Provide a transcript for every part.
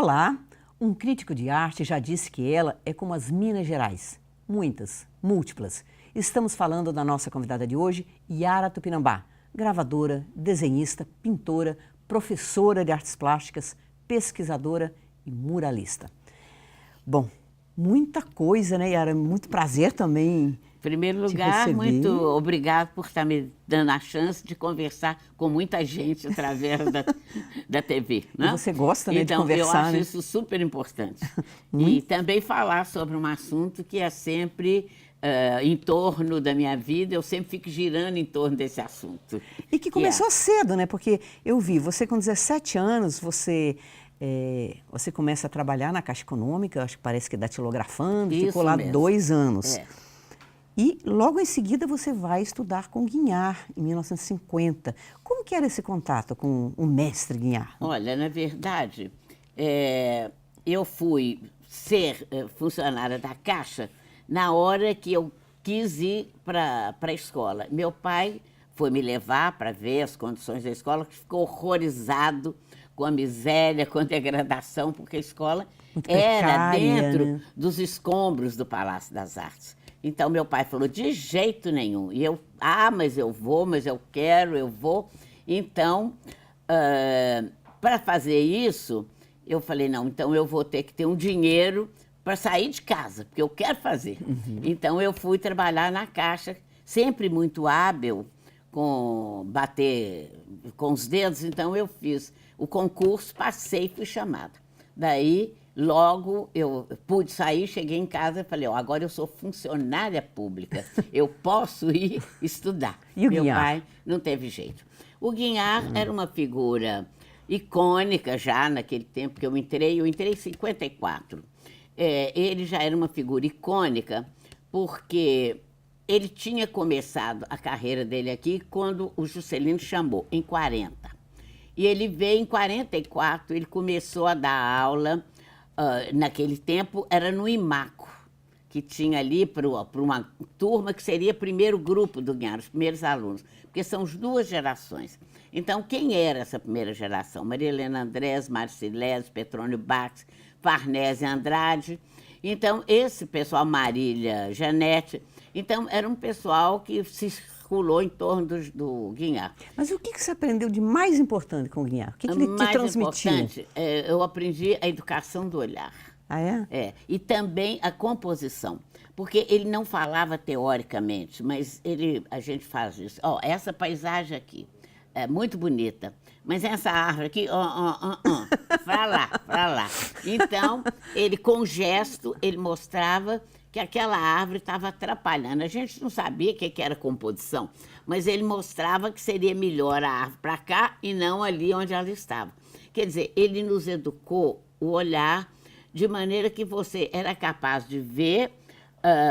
Olá! Um crítico de arte já disse que ela é como as Minas Gerais. Muitas, múltiplas. Estamos falando da nossa convidada de hoje, Yara Tupinambá, gravadora, desenhista, pintora, professora de artes plásticas, pesquisadora e muralista. Bom, muita coisa, né, Yara? Muito prazer também. Em primeiro lugar, muito obrigado por estar me dando a chance de conversar com muita gente através da TV. Né? E você gosta, né, então, de conversar, eu acho né? isso super importante. E também falar sobre um assunto que é sempre em torno da minha vida, eu sempre fico girando em torno desse assunto. E que começou cedo, né? Porque eu vi, você com 17 anos, você começa a trabalhar na Caixa Econômica, acho que parece que datilografando, ficou lá mesmo. 2 anos. É. E logo em seguida você vai estudar com Guignard, em 1950. Como que era esse contato com o mestre Guignard? Olha, na verdade, eu fui ser funcionária da Caixa na hora que eu quis ir para a escola. Meu pai foi me levar para ver as condições da escola, que ficou horrorizado com a miséria, com a degradação, porque a escola Muito era precária, dentro né? dos escombros do Palácio das Artes. Então, meu pai falou, de jeito nenhum. E eu, mas eu vou, mas eu quero, eu vou. Então, para fazer isso, eu falei, não, então eu vou ter que ter um dinheiro para sair de casa, porque eu quero fazer. Então, eu fui trabalhar na Caixa, sempre muito hábil com bater com os dedos. Então, eu fiz o concurso, passei e fui chamada. Daí, logo eu pude sair, cheguei em casa e falei, agora eu sou funcionária pública, eu posso ir estudar. E o Meu Guignard? pai não teve jeito. O Guignard era uma figura icônica já naquele tempo que eu entrei em 54. Ele já era uma figura icônica porque ele tinha começado a carreira dele aqui quando o Juscelino chamou, em 40. E ele veio em 44, ele começou a dar aula. Naquele tempo, era no Imaco, que tinha ali para uma turma que seria o primeiro grupo do Guignard, os primeiros alunos, porque são as 2 gerações. Então, quem era essa primeira geração? Maria Helena Andrés, Marcilés, Petrônio Bax, Farnese Andrade. Então, esse pessoal, Marília Janete, então, era um pessoal que se circulou em torno do Guignard. Mas o que você aprendeu de mais importante com o Guignard? O que ele te Mais transmitiu? importante, eu aprendi a educação do olhar. Ah, é? E também a composição, porque ele não falava teoricamente, mas a gente faz isso. Essa paisagem aqui é muito bonita, mas essa árvore aqui, para lá, para lá. Então, ele com gesto, ele mostrava que aquela árvore estava atrapalhando. A gente não sabia o que era composição, mas ele mostrava que seria melhor a árvore para cá e não ali onde ela estava. Quer dizer, ele nos educou o olhar de maneira que você era capaz de ver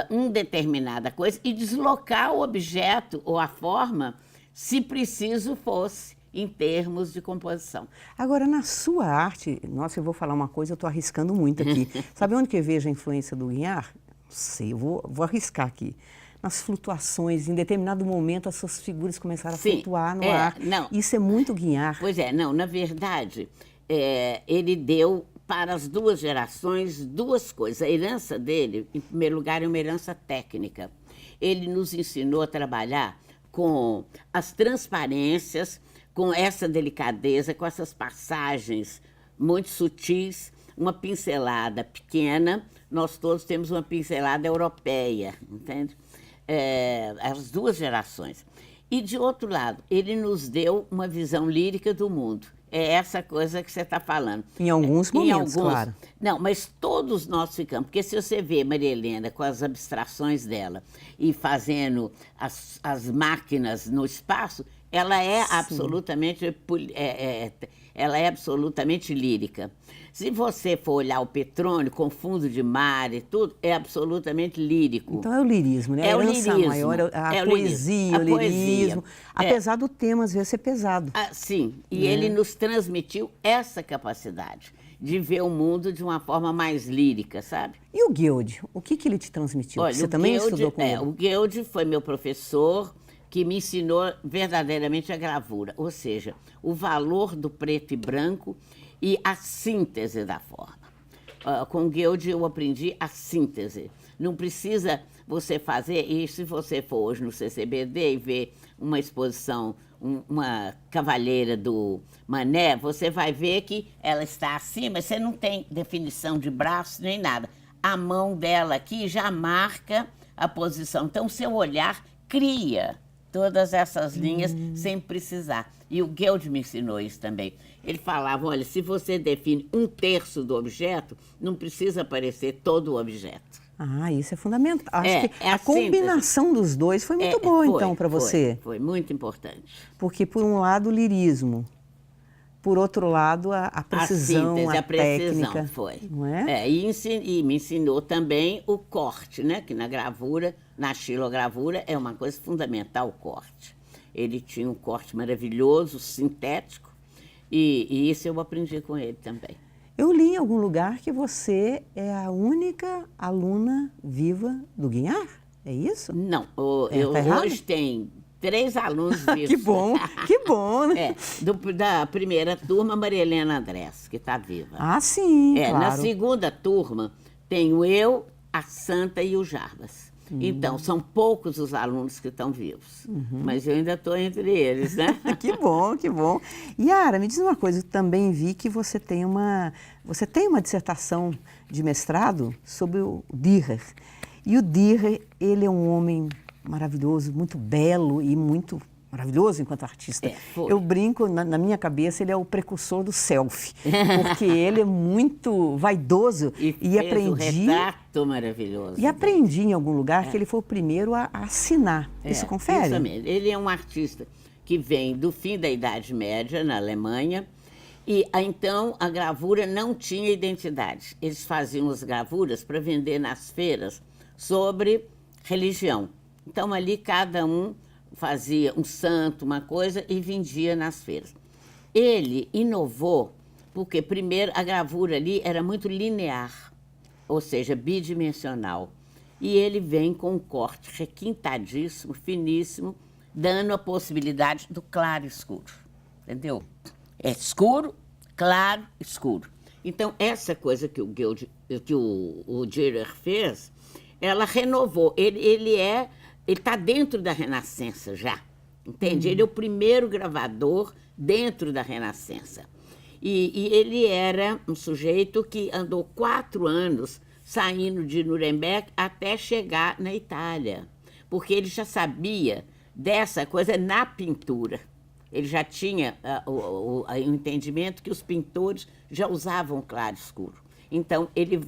uma determinada coisa e deslocar o objeto ou a forma, se preciso fosse, em termos de composição. Agora, na sua arte, nossa, eu vou falar uma coisa, eu estou arriscando muito aqui. Sabe onde que eu vejo a influência do Guignard? Não sei, eu vou arriscar aqui. Nas flutuações, em determinado momento as suas figuras começaram a flutuar no ar. Não. Isso é muito Guignard. Pois é, não, na verdade, ele deu para as 2 gerações 2 coisas. A herança dele, em primeiro lugar, é uma herança técnica. Ele nos ensinou a trabalhar com as transparências, com essa delicadeza, com essas passagens muito sutis, uma pincelada pequena. Nós todos temos uma pincelada europeia, entende? As 2 gerações. E, de outro lado, ele nos deu uma visão lírica do mundo. É essa coisa que você está falando. Em alguns momentos, claro. Não, mas todos nós ficamos. Porque se você vê Maria Helena com as abstrações dela e fazendo as máquinas no espaço, ela é absolutamente lírica. Se você for olhar o Petrônio com fundo de mar e tudo, é absolutamente lírico. Então é o lirismo, né? É a o herança lirismo. maior, a o poesia, lirismo. o lirismo. Apesar do tema, às vezes, ser pesado. Sim, e ele nos transmitiu essa capacidade de ver o mundo de uma forma mais lírica, sabe? E o Guild? O que ele te transmitiu? Olha, você também estudou com ele? O Guild foi meu professor, que me ensinou verdadeiramente a gravura, ou seja, o valor do preto e branco e a síntese da forma. Com Guild eu aprendi a síntese. Não precisa você fazer, e se você for hoje no CCBD e ver uma exposição, uma cavalheira do Manet, você vai ver que ela está assim, mas você não tem definição de braço nem nada. A mão dela aqui já marca a posição. Então, o seu olhar cria todas essas linhas sem precisar. E o Guild me ensinou isso também. Ele falava, olha, se você define 1/3 do objeto, não precisa aparecer todo o objeto. Ah, isso é fundamental. Acho que é a combinação dos dois foi muito boa, então, para você. Foi muito importante. Porque, por um lado, o lirismo. Por outro lado, a precisão, síntese, a precisão, técnica. foi. Não é? E me ensinou também o corte, né? Que na gravura, na xilogravura, é uma coisa fundamental o corte. Ele tinha um corte maravilhoso, sintético, e isso eu aprendi com ele também. Eu li em algum lugar que você é a única aluna viva do Guignard, é isso? Não, tá errado? hoje tem 3 alunos vivos. Que bom, né? Da primeira turma, Maria Helena Andrés, que está viva. Ah, sim, claro. Na segunda turma, tenho eu, a Santa e o Jarbas. Então, são poucos os alunos que estão vivos, mas eu ainda estou entre eles, né? Que bom, que bom. Yara, me diz uma coisa, eu também vi que você tem uma dissertação de mestrado sobre o Dürer. E o Dürer, ele é um homem maravilhoso, muito belo e muito maravilhoso enquanto artista. Eu brinco, na minha cabeça, ele é o precursor do selfie, porque ele é muito vaidoso e aprendi... um retrato maravilhoso. E aprendi em algum lugar que ele foi o primeiro a assinar. Isso confere? Isso mesmo. Ele é um artista que vem do fim da Idade Média, na Alemanha, e então a gravura não tinha identidade. Eles faziam as gravuras para vender nas feiras sobre religião. Então ali cada um fazia um santo, uma coisa, e vendia nas feiras. Ele inovou, porque primeiro a gravura ali era muito linear, ou seja, bidimensional. E ele vem com um corte requintadíssimo, finíssimo, dando a possibilidade do claro e escuro. Entendeu? É escuro, claro, escuro. Então, essa coisa que o Dürer fez, ela renovou. Ele está dentro da Renascença já, entende? Ele é o primeiro gravador dentro da Renascença. E ele era um sujeito que andou 4 anos saindo de Nuremberg até chegar na Itália, porque ele já sabia dessa coisa na pintura. Ele já tinha o entendimento que os pintores já usavam claro e escuro. Então, ele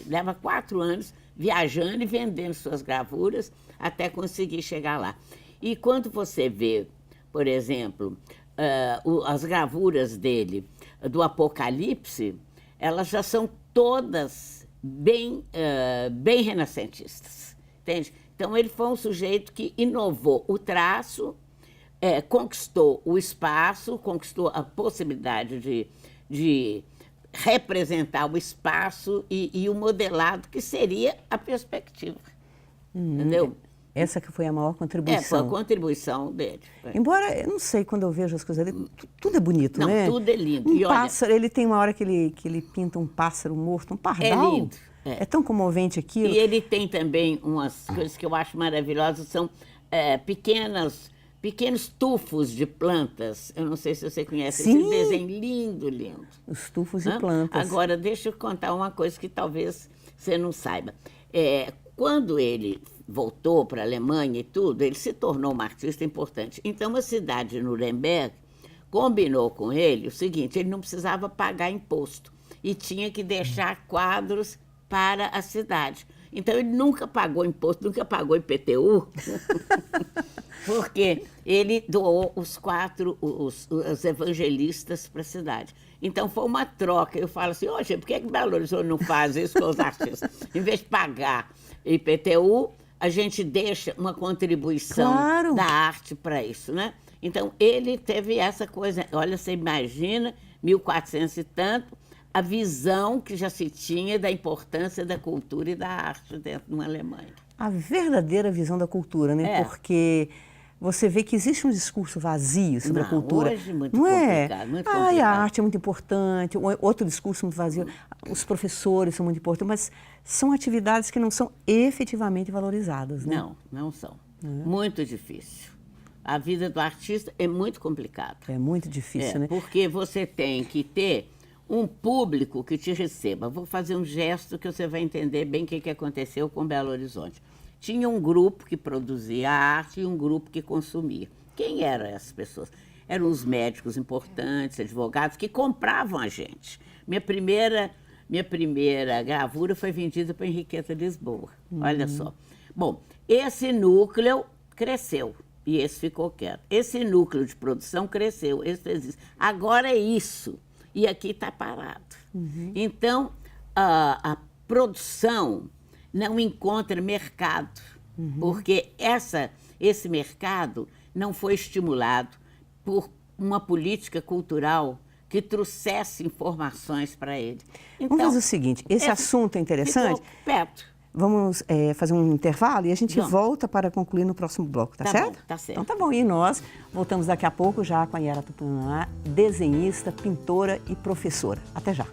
leva 4 anos viajando e vendendo suas gravuras até conseguir chegar lá. E quando você vê, por exemplo, as gravuras dele do Apocalipse, elas já são todas bem renascentistas, entende? Então, ele foi um sujeito que inovou o traço, conquistou o espaço, conquistou a possibilidade de representar o espaço e o modelado, que seria a perspectiva. Entendeu? Essa que foi a maior contribuição. Foi a contribuição dele. Embora, eu não sei, quando eu vejo as coisas dele, tudo é bonito, não, né? Tudo é lindo. Um pássaro, ele tem uma hora que ele pinta um pássaro morto, um pardal. É lindo. É tão comovente aquilo. E ele tem também umas coisas que eu acho maravilhosas, são pequenos tufos de plantas. Eu não sei se você conhece. Sim. Esse desenho lindo, lindo. Os tufos de plantas. Agora, deixa eu contar uma coisa que talvez você não saiba. Quando ele voltou para a Alemanha e tudo, ele se tornou um artista importante. Então, a cidade de Nuremberg combinou com ele o seguinte: ele não precisava pagar imposto e tinha que deixar quadros para a cidade. Então, ele nunca pagou imposto, nunca pagou IPTU, porque ele doou os evangelistas para a cidade. Então, foi uma troca. Eu falo assim, gente, por que Belo Horizonte não faz isso com os artistas? Em vez de pagar IPTU, a gente deixa uma contribuição da arte para isso, né? Então, ele teve essa coisa. Olha, você imagina, 1400 e tanto, a visão que já se tinha da importância da cultura e da arte dentro de uma Alemanha. A verdadeira visão da cultura, né? Porque você vê que existe um discurso vazio sobre a Não, cultura. hoje muito não é? complicado, muito Ai, a complicado. arte é muito importante, outro discurso muito vazio, os professores são muito importantes, mas são atividades que não são efetivamente valorizadas, né? Não, não são. Muito difícil. A vida do artista é muito complicada. É muito difícil, né? Porque você tem que ter um público que te receba. Vou fazer um gesto que você vai entender bem o que aconteceu com Belo Horizonte. Tinha um grupo que produzia arte e um grupo que consumia. Quem eram essas pessoas? Eram os médicos importantes, advogados, que compravam a gente. Minha primeira gravura foi vendida para Henriqueta Lisboa. Olha só. Bom, esse núcleo cresceu e esse ficou quieto. Esse núcleo de produção cresceu, esse existe. Agora é isso. E aqui está parado. Então, a produção não encontra mercado, porque esse mercado não foi estimulado por uma política cultural que trouxesse informações para ele. Então, Vamos fazer o seguinte, esse assunto é interessante. Ficou perto. Vamos fazer um intervalo e a gente volta para concluir no próximo bloco, tá certo? Bom, tá certo. Então tá bom, e nós voltamos daqui a pouco já com a Yara Tupinambá, desenhista, pintora e professora. Até já.